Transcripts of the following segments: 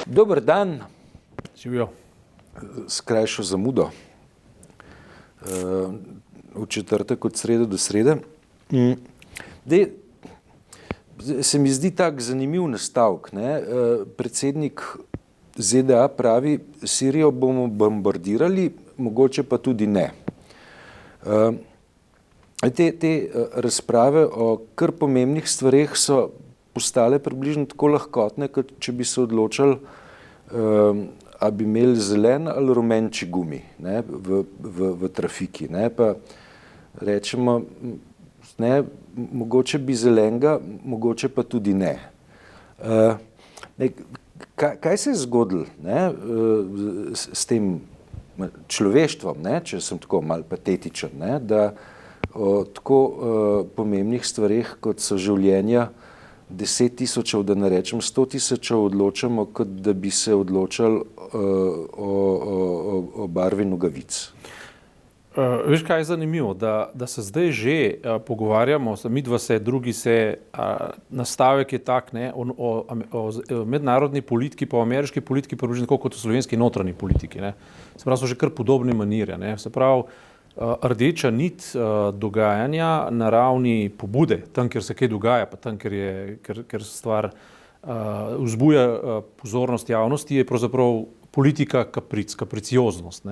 Dober dan. Živijo. S krajšo zamudo. V četrtek od srede do srede. Se mi zdi tak zanimiv nastavek. Predsednik ZDA pravi, Sirijo bomo bombardirali, mogoče pa tudi ne. Te razprave o kar pomembnih stvareh so postale približno tako lahkotne, kot če bi se odločali, a bi imeli zelen ali rumenči gumi v trafiki. Pa rečemo, mogoče bi zelenega, mogoče pa tudi ne. Kaj se je zgodilo s tem človeštvom, če sem tako malo patetičen, da o tako pomembnih stvareh, kot so življenja 10 tisočev, da ne rečem 100 tisočev, odločamo, kot da bi se odločali o barvi nogavic. Veš, kaj je zanimivo, da se zdaj že pogovarjamo, midva se, drugi se, nastavek je tak, o mednarodni politiki, pa o ameriški politiki, približno tako kot o slovenski notranji politiki. Se pravi, so že kar podobne manire. Se pravi, rdeča nit dogajanja na ravni pobude, tam, kjer se kaj dogaja, pa tam, kjer stvar vzbuja pozornost javnosti, je pravzaprav politika kapricioznost.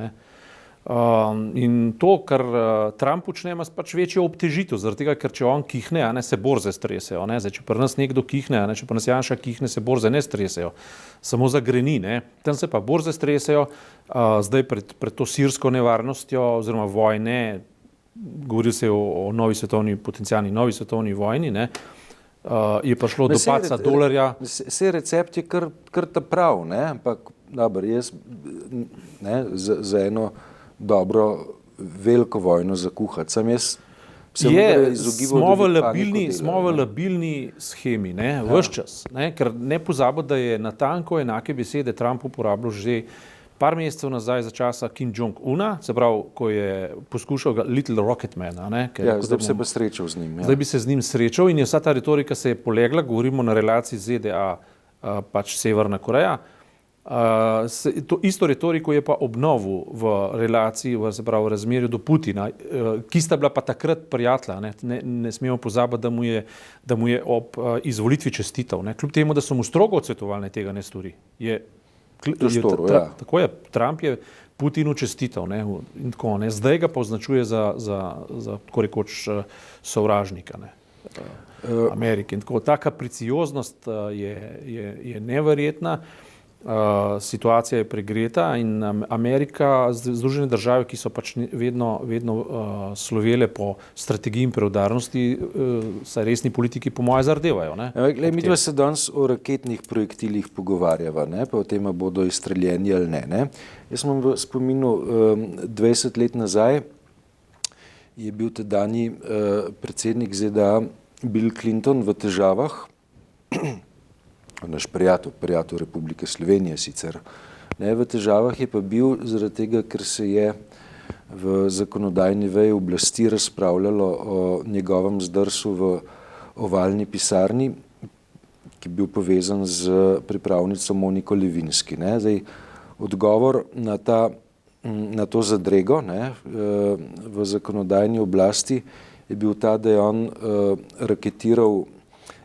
In to, kar Trump počne, ima pač večjo obtežitev, zaradi tega, ker če on kihne, se borze stresejo. Zdaj, če pri nas nekdo kihne, če pri nas Janša kihne, se borze ne stresejo, samo zagreni. Tam se pa borze stresejo, zdaj pred to sirsko nevarnostjo oziroma vojne, govori se o potencialni novi svetovni vojni, je prišlo do padca dolarja. Vse recept je kar ta prav, ampak dobro, jaz za eno dobro veliko vojno zakuhati. Smo v labilni shemi, ves čas. Ker ne pozabiti, da je natanko enake besede Trump uporabljal že par mesecev nazaj za časa Kim Jong-una, se pravi, ko je poskušal Little Rocket Man. Zdaj bi se pa srečal z njim. Zdaj bi se z njim srečal in vsa ta retorika se je polegla, govorimo na relaciji ZDA, pač Severna Koreja. To isto retoriko je pa obnovil v relaciji, se pravi v razmerju do Putina, ki sta bila pa takrat prijatelja. Ne smemo pozabiti, da mu je ob izvolitvi čestital. Kljub temu, da so mu strogo odsvetovali, tega ne stori. Tako je, Trump je Putinu čestital. Zdaj ga pa označuje za tako rekoč sovražnika Amerike. In tako, ta kapricioznost je neverjetna. Situacija je pregreta in Amerika, Združene države, ki so pač vedno slovele po strategiji in preudarnosti, saj resni politiki po moje zardevajo. Mi se danes o raketnih projektilih pogovarjava, pa o tem, bodo izstreljeni ali ne. Jaz sem v spominu 20 let nazaj je bil tedanji predsednik ZDA Bill Clinton v težavah, naš prijatelj Republike Slovenije sicer. V težavah je pa bil zaradi tega, ker se je v zakonodajni veji oblasti razpravljalo o njegovem zdrsu v ovalni pisarni, ki je bil povezan z pripravnico Moniko Levinsky. Zdaj, odgovor na to zadrego v zakonodajni oblasti je bil ta, da je on raketiral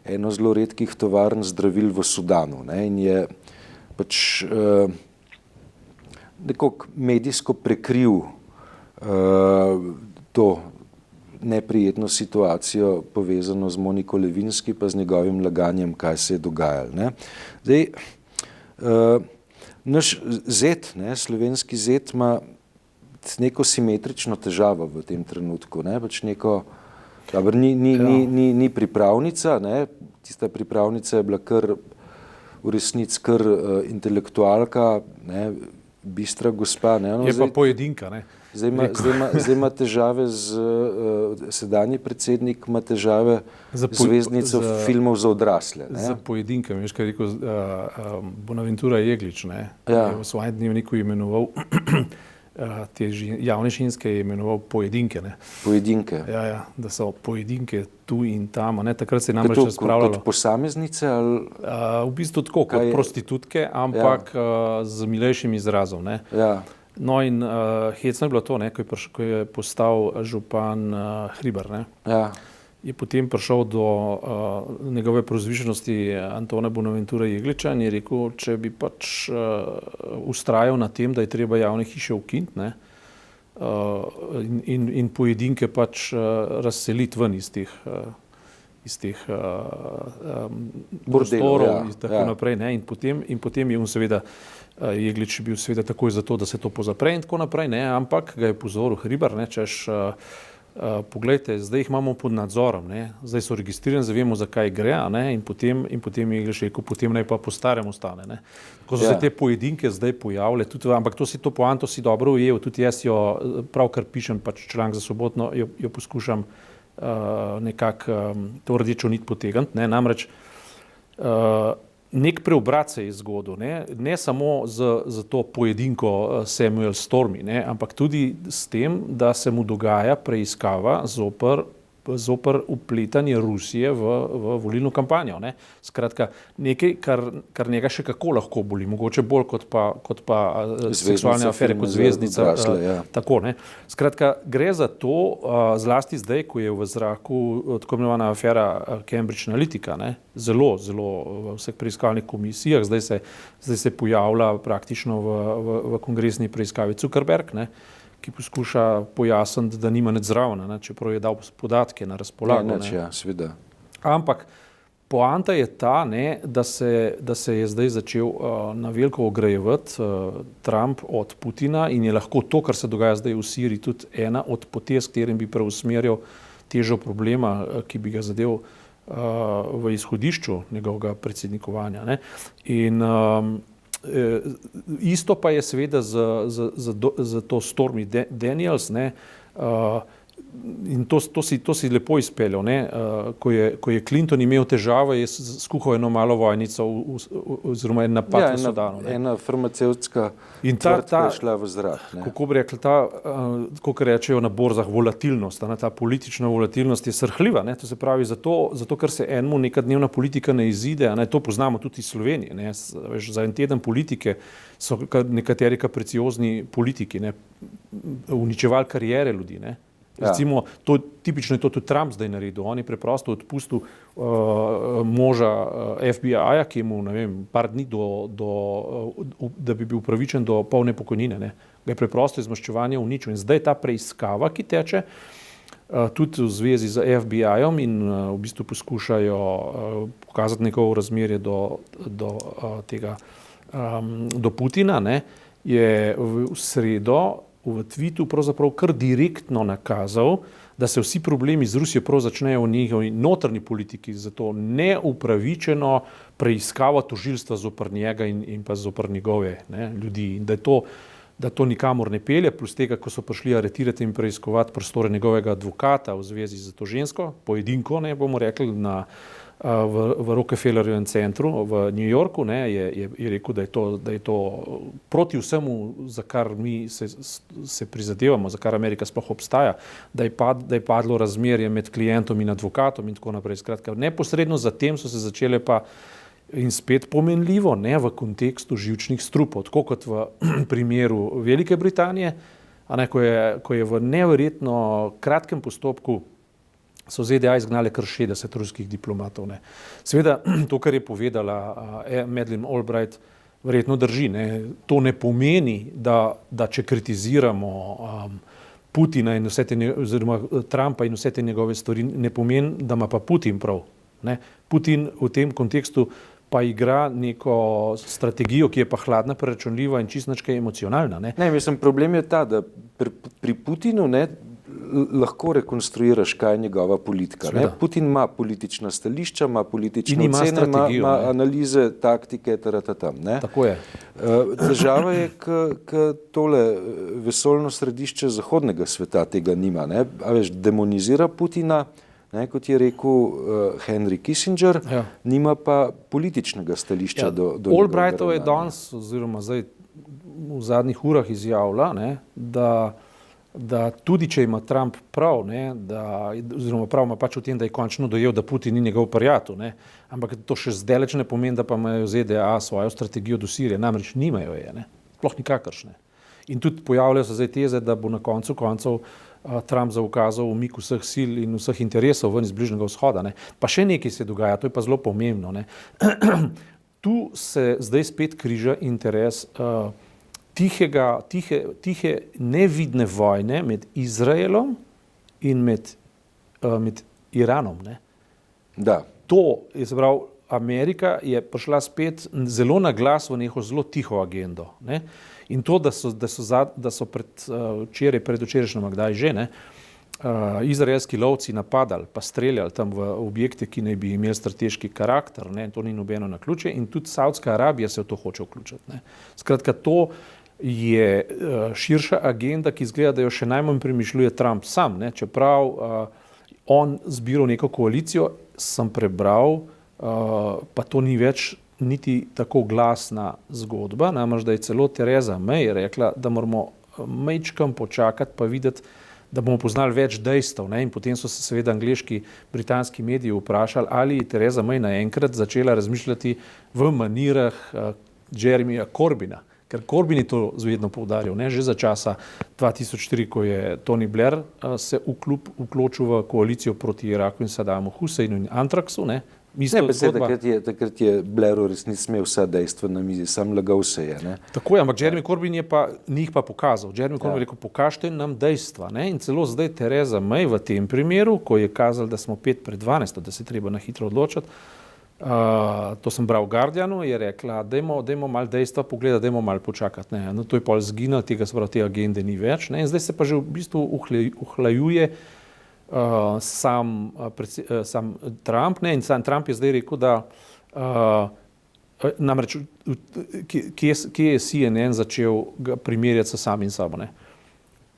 eno zelo redkih tovarn zdravil v Sudanu in je pač nekako medijsko prekril to neprijetno situacijo povezano z Moniko Levinsky pa z njegovim laganjem, kaj se je dogajalo. Zdaj, naš zet, slovenski zet ima neko simetrično težavo v tem trenutku, pač neko. Ni pripravnica, tista pripravnica je bila v resnici kar intelektualka, bistra gospa. Je pa pojedinka. Zdaj ima težave sedanji predsednik, ima težave z zvezdnico filmov za odrasle. Za pojedinkami, veš, kaj je rekel Bonaventura Jeglič, je v svojem dnevniku imenoval te javne ženske je imenoval pojedinke. Ne. Pojedinke. Ja, da so pojedinke tu in tam. Ne. Takrat se je namreč razpravljalo. Kot posameznice? Ali... v bistvu tako kot prostitutke, ampak z milejšim izrazom. Ne. Ja. No in hecno je bilo to, ne, ko je postal župan Hribar. Ne. Ja. Je potem prišel do njegove preuzvišenosti Antona Bonaventura Jegliča in je rekel, če bi pač vztrajal na tem, da je treba javne hiše ukiniti, ne, in pojedinke pač razseliti ven iz teh prostorov in tako naprej. Ne, in potem je on seveda, Jeglič bil seveda takoj za to, da se to pozapre in tako naprej, ne, ampak ga je pozoril Hribar, ne, češ, poglejte, zdaj jih imamo pod nadzorom, ne? Zdaj so registrirani, zdaj vemo, zakaj gre, ne? In potem je rekel, potem naj pa po starem ostane. Ne? Ko so se te pojedinke zdaj pojavile, ampak to poanto si dobro ujel, tudi jaz jo pravkar pišem, pač članek za Sobotno, jo poskušam nekako to rdečo nit potegniti, ne? Namreč nek preobrat se je zgodil, ne samo z to pojedinko Samuel Stormy, ne, ampak tudi s tem, da se mu dogaja preiskava zoper upletanje Rusije v volilno kampanjo. Ne. Skratka, nekaj, kar njega še kako lahko boli, mogoče bolj kot pa seksualne afere kot zvezdnica. Tako, ne. Skratka, gre za to, zlasti zdaj, ko je v zraku tako imenovana afera Cambridge Analytica, ne, zelo v vseh preiskovalnih komisijah, zdaj se pojavlja praktično v kongresni preiskavi Zuckerberg, ne, ki poskuša pojasniti, da nima nič zraven, čeprav je dal podatke na razpolago. Ja, seveda. Ampak poanta je ta, ne, da se je zdaj začel na veliko ograjevati Trump od Putina in je lahko to, kar se dogaja zdaj v Siriji, tudi ena od potez, katerim bi preusmerjal težo problema, ki bi ga zadev v izhodišču njegovega predsednikovanja. Ne. In isto pa je seveda za to Stormy Daniels, ne, in to si lepo izpeljal, ne, ko je Clinton imel težave, je skuhal eno malo vojnico oziroma en napad v Sudanu. Ena farmacevtska tvrtka je šla v zrak. Kako bi rekli, kako rečejo na borzah, volatilnost, ta politična volatilnost je srhljiva, ne, to se pravi zato, ker se enemu neka dnevna politika ne izide, ne, to poznamo tudi iz Slovenije, ne, za en teden politike so nekateri preciozni politiki, ne, uničevali karijere ljudi, ne. Recimo, tipično je to tudi Trump zdaj naredil. On je preprosto odpustil moža FBI-ja, ki je mu, ne vem, par dni da bi bil upravičen do polne pokojnine. Ne. Ga je preprosto iz maščevanja uničil. In zdaj ta preiskava, ki teče, tudi v zvezi z FBI-om in v bistvu poskušajo pokazati njegovo razmerje do Putina, ne, je v sredo v tweetu pravzaprav kar direktno nakazal, da se vsi problemi z Rusijo prav začnejo v njihovi notranji politiki, zato neupravičeno preiskava tožilstva zoper njega in pa zoper njegove, ne, ljudi. In da to nikamor ne pelje, plus tega, ko so prišli aretirati in preiskovati prostore njegovega advokata v zvezi z to žensko, pojedinko, ne, bomo rekli, v Rockefellerjevem centru v New Yorku, ne, je rekel, da je to proti vsemu, za kar mi se prizadevamo, za kar Amerika sploh obstaja, da je padlo razmerje med klientom in advokatom in tako naprej. Skratka, neposredno zatem so se začele pa in spet pomenljivo, ne, v kontekstu živčnih strupov, tako kot v primeru Velike Britanije, a ne, ko je v neverjetno kratkem postopku so ZDA izgnale kar 60 ruskih diplomatov. Ne. Seveda, to, kar je povedala Madeleine Albright, verjetno drži. Ne. To ne pomeni, da če kritiziramo Putina in oziroma Trumpa in vse te njegove stvari, ne pomeni, da ima pa Putin prav. Ne. Putin v tem kontekstu pa igra neko strategijo, ki je pa hladna, preračunljiva in čistnačka emocionalna. Ne. Ne, mislim, problem je ta, da pri Putinu, ne, lahko rekonstruiraš, kaj je njegova politika. Ne? Putin ima politična stališča, ima politične ocene, ima analize, taktike, tam. Tako je. Težava je, k tole vesoljno središče zahodnega sveta tega nima. Ne? A veš, demonizira Putina, ne, kot je rekel Henry Kissinger, nima pa političnega stališča do Albrightov je danes, oziroma zdaj v zadnjih urah izjavila, ne, da tudi če ima Trump prav, ne, oziroma prav ima pač v tem, da je končno dojel, da Putin ni njegov prijatelj, ne, ampak to še zdaleč ne pomeni, da pa imajo ZDA svojo strategijo do Sirije, namreč nimajo je, ne, sploh nikakršne. In tudi pojavljajo se zdaj teze, da bo na koncu koncev Trump zaukazal umik vseh sil in vseh interesov ven iz Bližnjega vzhoda, ne. Pa še nekaj se dogaja, to je pa zelo pomembno, ne. Tu se zdaj spet križa interes tihe nevidne vojne med Izraelom in med Iranom. Ne? Da. To je, se pravi, Amerika je prišla spet zelo na glas v neko zelo tiho agendo. Ne? In to, da so predvčerajšnjem, kdaj že, ne, izraelski lovci napadali pa streljali tam v objekte, ki naj bi imeli strateški karakter, ne, to ni nobeno naključje, in tudi Saudska Arabija se v to hoče vključiti. Ne. Skratka, to je širša agenda, ki izgleda, da jo še najmanj premišljuje Trump sam, ne. Čeprav on zbiral neko koalicijo, sem prebral, pa to ni več niti tako glasna zgodba, namreč da je celo Theresa May rekla, da moramo majčkam počakati pa videti, da bomo poznali več dejstev, ne? In potem so se seveda angleški, britanski mediji vprašali, ali je Theresa May naenkrat začela razmišljati v manirah Jeremyja Corbyna, ker Corbyn je to vedno poudarjal, ne? Že za časa 2004, ko je Tony Blair se vključil v koalicijo proti Iraku in Saddamu Husseinu in Antraksu, ne? Takrat je Blair v resnici imel vsa dejstva na mizi, sam lagal se je. Ne? Tako je, ampak Jeremy Corbyn ni jih pa pokazal. Jeremy Corbyn je rekel, pokažite nam dejstva. Ne? In celo zdaj Theresa May v tem primeru, ko je kazal, da smo 5:12, da se treba na hitro odločiti, to sem bral v Guardianu, je rekla, dajmo malo dejstva pogledati, dajmo malo počakati. Ne? No, to je pol zginilo, tega se pravi, te agende ni več. Ne? In zdaj se pa že v bistvu uhlajuje sam Trump, ne, in sam Trump je zdaj rekel, da namreč kje je CNN začel ga primerjati s samim sabo, ne.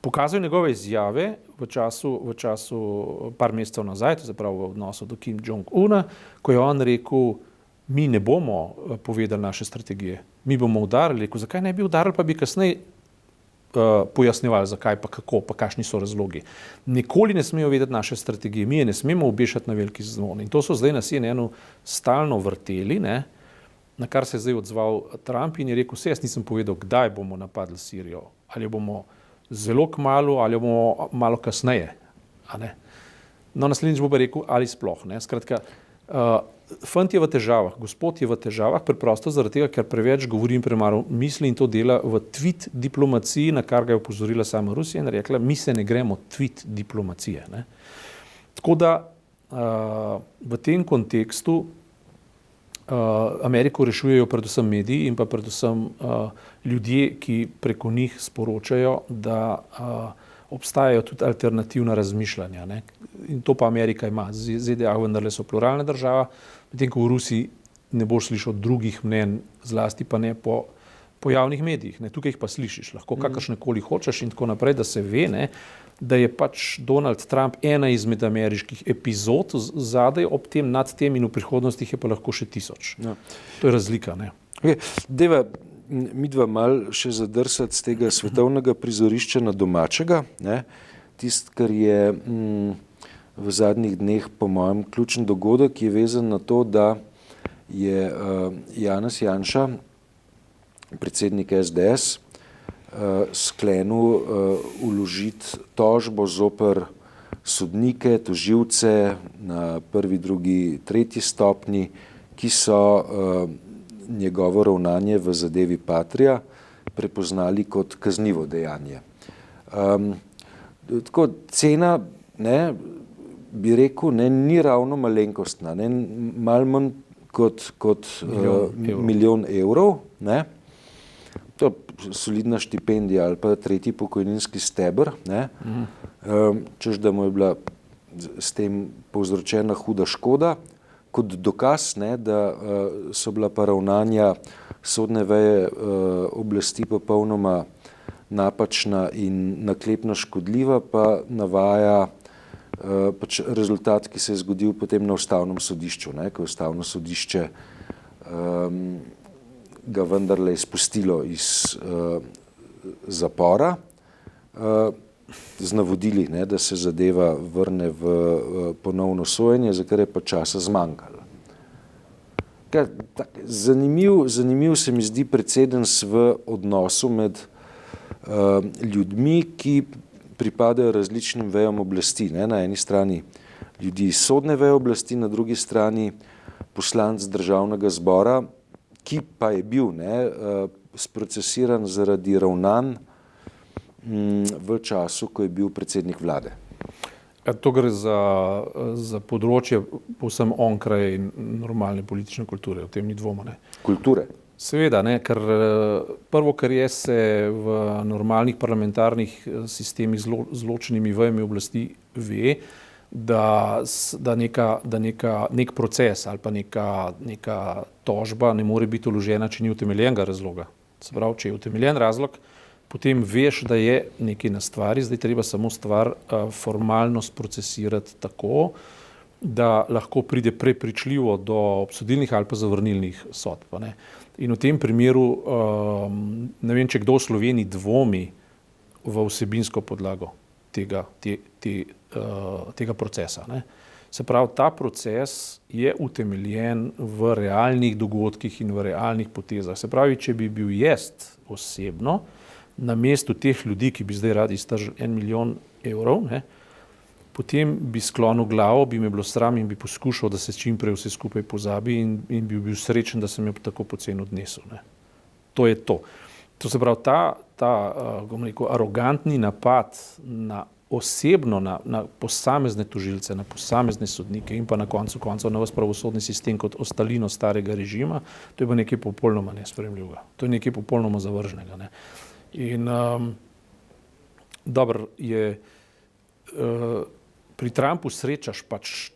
Pokazal je njegove izjave v času par mesecev nazaj, to se pravi v odnosu do Kim Jong-una, ko je on rekel, mi ne bomo povedali naše strategije, mi bomo udarili, rekel, zakaj ne bi udarili, pa bi kasneje pojasnjevali, zakaj, pa kako, pa kakšni so razlogi. Nikoli ne smejo vedeti naše strategije, mi je ne smemo obešati na veliki zvon. In to so zdaj na CNN-u stalno vrteli, ne, na kar se je zdaj odzval Trump in je rekel, jaz nisem povedal, kdaj bomo napadli Sirijo, ali bomo zelo kmalu, ali bomo malo kasneje. A ne? No, naslednjič bo pa rekel, ali sploh. Ne. Skratka, fant je v težavah, gospod je v težavah, preprosto zaradi tega, ker preveč govori in premalo misli in to dela v tweet diplomaciji, na kar ga je opozorila sama Rusija in rekla, mi se ne gremo tweet diplomacije. Ne. Tako da v tem kontekstu Ameriko rešujejo predvsem mediji in pa predvsem ljudje, ki preko njih sporočajo, da obstajajo tudi alternativna razmišljanja. Ne. In to pa Amerika ima. ZDA vendarle so pluralna država, medtem ko v Rusiji ne boš slišal drugih mnenj, zlasti pa ne po javnih medijih. Ne. Tukaj jih pa slišiš, lahko kakršnekoli hočeš in tako naprej, da se ve, ne, da je pač Donald Trump ena izmed ameriških epizod zadaj ob tem, nad tem in v prihodnosti je pa lahko še 1000. Ja. To je razlika. Ne. Okay. Deva midva mal še zadrsati z tega svetovnega prizorišča na domačega. Ne. Tist, kar je v zadnjih dneh po mojem ključen dogodek, je vezan na to, da je Janez Janša, predsednik SDS, sklenil vložiti tožbo zoper sodnike, tožilce na 1., 2., 3. stopnji, ki so njegovo ravnanje v zadevi Patria prepoznali kot kaznivo dejanje. Tako cena, ne, bi rekel, ne, ni ravno malenkostna, ne, malo manj kot milijon evrov, ne. To je solidna štipendija ali pa 3. pokojninski steber, ne. Češ, da mu je bila s tem povzročena huda škoda, kot dokaz, ne, da so bila pa ravnanja sodne veje oblasti popolnoma napačna in naklepno škodljiva, pa navaja pač rezultat, ki se je zgodil potem na Ustavnem sodišču, ne, ko je Ustavno sodišče ga vendarle izpustilo iz zapora z navodili, ne, da se zadeva vrne v ponovno sojenje, za kar je pa časa zmanjkalo. Zanimiv se mi zdi precedens v odnosu med ljudmi, ki pripadajo različnim vejam oblasti. Ne? Na eni strani ljudi iz sodne veje oblasti, na drugi strani poslanec državnega zbora, ki pa je bil sprocesiran zaradi ravnanj v času, ko je bil predsednik vlade. To gre za področje povsem onkraj normalne politične kulture, o tem ni dvoma. Ne? Kulture? Seveda, ne, ker prvo, kar je, se v normalnih parlamentarnih sistemih z ločenimi vejami oblasti ve, da nek proces ali pa neka tožba ne more biti vložena, če ni utemeljenega razloga. Se pravi, če je utemeljen razlog, potem veš, da je nekaj na stvari, zdaj treba samo stvar formalno sprocesirati tako, da lahko pride prepričljivo do obsodilnih ali pa zavrnilnih sodb. Ne. In v tem primeru, ne vem, če kdo v Sloveniji dvomi v vsebinsko podlago tega procesa. Ne. Se pravi, ta proces je utemeljen v realnih dogodkih in v realnih potezah. Se pravi, če bi bil jaz osebno na mestu teh ljudi, ki bi zdaj radi iztržili 1 milijon evrov, ne, potem bi sklonil glavo, bi me bilo sram in bi poskušal, da se čim prej vse skupaj pozabi in bi bil srečen, da sem jo tako poceni odnesel. Ne. To je to. To se pravi, bom rekel, arogantni napad na osebno, na posamezne tožilce, na posamezne sodnike in pa na koncu koncev na vas pravosodni sistem kot ostalino starega režima, to je pa nekaj popolnoma nesprejemljivega. To je nekaj popolnoma zavrženega. Ne. In dobro je, pri Trumpu srečaš pač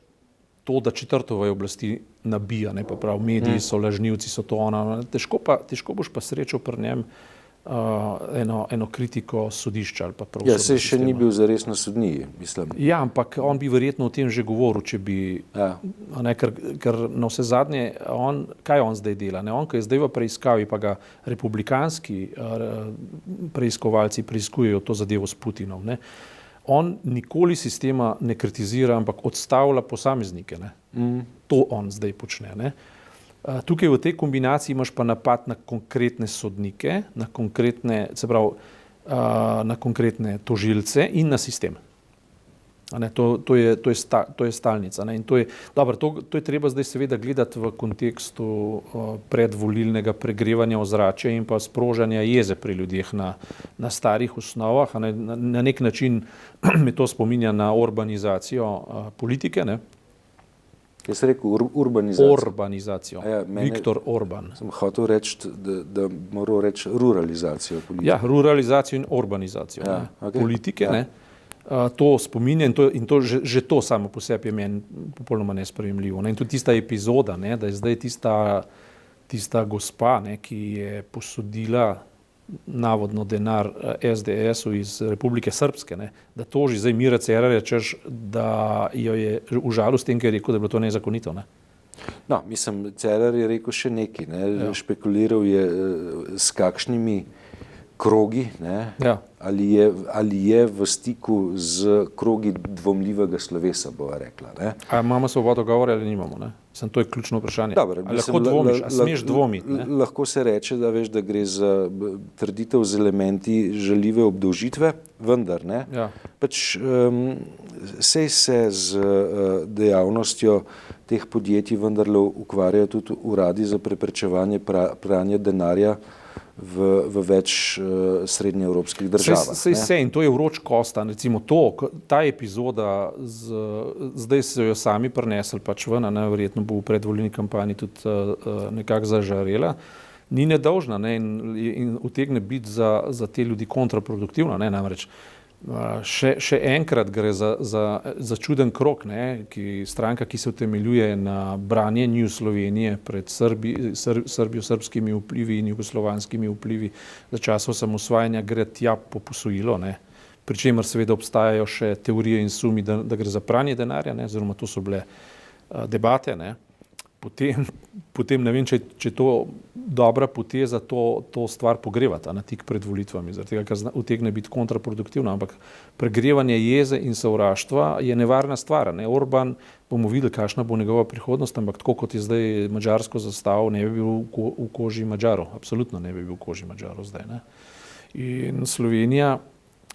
to, da četrto vejo oblasti nabija, ne pa prav, mediji so lažnivci, so to ona. Težko boš pa srečal pri njem eno kritiko sodišča ali pa pravosodnega sistema. Ja, se še ni bil zares na sodniji, mislim. Ja, ampak on bi verjetno o tem že govoril, če bi, ker na vse zadnje, kaj on zdaj dela? Ne? On, ki je zdaj v preiskavi, pa ga republikanski preiskovalci preiskujejo to zadevo s Putinom, ne? On nikoli sistema ne kritizira, ampak odstavlja posameznike. Ne? To on zdaj počne. Ne? Tukaj v tej kombinaciji imaš pa napad na konkretne sodnike, na konkretne, se pravi, na konkretne tožilce in na sistem. To je stalnica. Ne? In to je treba zdaj seveda gledati v kontekstu predvolilnega pregrevanja ozračja in pa sprožanja jeze pri ljudeh na starih osnovah. Na nek način me to spominja na orbanizacijo politike. Ne? Jaz sem rekel urbanizacijo. Urbanizacijo. Viktor Orban. Sem hotel reči, da moral reči ruralizacijo politike. Ja, ruralizacijo in urbanizacijo politike. Ne? To spominja in to že to samo po sebi je meni popolnoma nesprejemljivo. Ne? In tudi tista epizoda, ne? Da je zdaj tista gospa, ne? Ki je posodila navodno denar SDS-u iz Republike Srpske, ne, da toži zdaj Mira Cerarja, češ, da jo je užalil s tem, ker je rekel, da je bilo to nezakonito. Ne. No, mislim, Cerar je rekel še nekaj, ne, špekuliral je s kakšnimi krogi, ne, ali je v stiku z krogi dvomljivega slovesa, bova rekla. Ne. A imamo svobodo govora ali nimamo? Ne? To je ključno vprašanje. Dobre, lahko dvomiš, a smeš dvomiti? Lahko se reče, da veš, da gre za trditev z elementi žaljive obdolžitve, vendar ne. Ja. Pač sej se z dejavnostjo teh podjetij vendarle ukvarjajo tudi uradi za preprečevanje pranja denarja v več srednjeevropskih državah. Sej, in to je vroč kosta. Recimo ta epizoda, zdaj so jo sami prinesli pač ven, verjetno bo v predvolilni kampanji tudi nekako zažarela, ni nedolžna, ne, in utegne biti za te ljudi kontraproduktivna. Ne, namreč še enkrat gre za čuden krog, ne, stranka, ki se utemeljuje na branjenju Slovenije pred srbsko-srbskimi vplivi in jugoslovanskimi vplivi za časov osamosvajanja, gre tja po posojilo, ne, pri čemer seveda obstajajo še teorije in sumi, da gre za pranje denarja, ne, oziroma to so bile debate. Ne. Potem potem ne vem, če je to dobra poteza to stvar pogrevati na tik pred volitvami, zaradi tega, ker utegne biti kontraproduktivno, ampak pregrevanje jeze in sovraštva je nevarna stvar. Ne? Orban, bomo videli, kakšna bo njegova prihodnost, ampak tako kot je zdaj madžarsko zastavil, ne bi bil v koži Madžarov, absolutno ne bi bil v koži Madžarov zdaj. Ne? In Slovenija,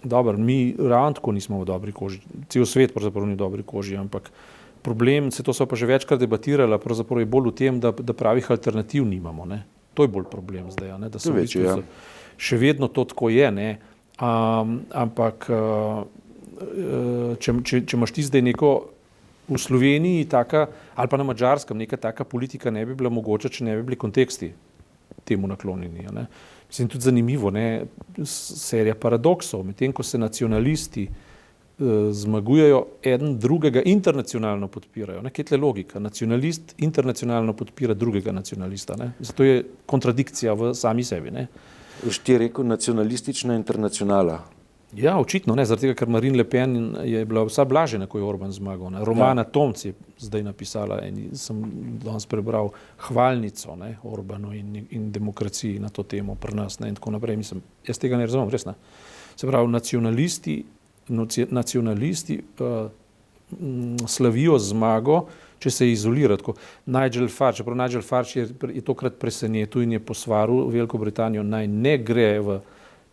dobro, mi ravno tako nismo v dobri koži, cel svet pravzaprav ni v dobri koži, ampak problem, to so pa že večkrat debatirali, pravzaprav je bolj v tem, da pravih alternativ nimamo. Ne? To je bolj problem zdaj, ne? Da so še vedno to tako je, ne? Ampak če imaš ti zdaj neko v Sloveniji taka, ali pa na Madžarskem neka taka politika ne bi bila mogoča, če ne bi bili konteksti temu naklonjeni. Ne? Mislim, tudi zanimivo, ne? Serija paradoksov, medtem ko se nacionalisti zmagujejo, eden drugega internacionalno podpirajo. Kje je tle logika? Nacionalist internacionalno podpira drugega nacionalista. Ne? Zato je kontradikcija v sami sebi. Ne? Ti je rekel nacionalistična internacionala. Ja, očitno ne, zaradi tega, ker Marine Le Pen je bila vsa blažena, ko je Orban zmagal. Ne? Romana Tomc je zdaj napisala, sem danes prebral hvalnico, ne, Orbanu in demokraciji na to temo pri nas, ne, in tako naprej. Mislim, jaz tega ne razumem, res ne. Se pravi, nacionalisti slavijo zmago, če se izolira. Nigel Farage je tokrat presenetil in je posvaril Veliko Britanijo, naj ne gre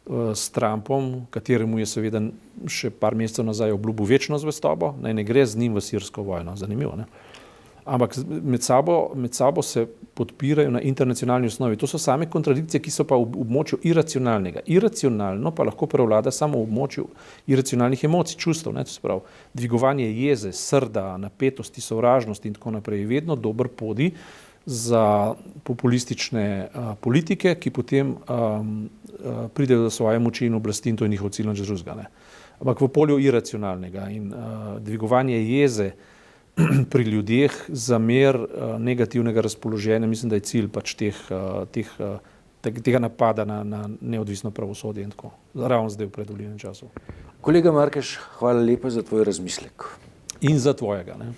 s Trumpom, kateremu je seveda še par mesecev nazaj obljubil večno zvestobo, naj ne gre z njim v sirsko vojno. Zanimivo, ne? Ampak med sabo se podpirajo na internacionalni osnovi. To so same kontradikcije, ki so pa v območju iracionalnega. Iracionalno pa lahko prevlada samo v območju iracionalnih emocij, čustev. Ne? To se pravi, dvigovanje jeze, srda, napetosti, sovražnosti in tako naprej je vedno dober podi za populistične politike, ki potem pridejo do svoje moči in oblasti in to je njihov cilj, nič drugega. Ampak v polju iracionalnega in dvigovanje jeze pri ljudeh za mer negativnega razpoloženja, mislim, da je cilj pač tega napada na neodvisno pravosodje in tako. Ravno zdaj v predvolilnem času. Kolega Markeš, hvala lepa za tvoj razmislek. In za tvojega. Ne?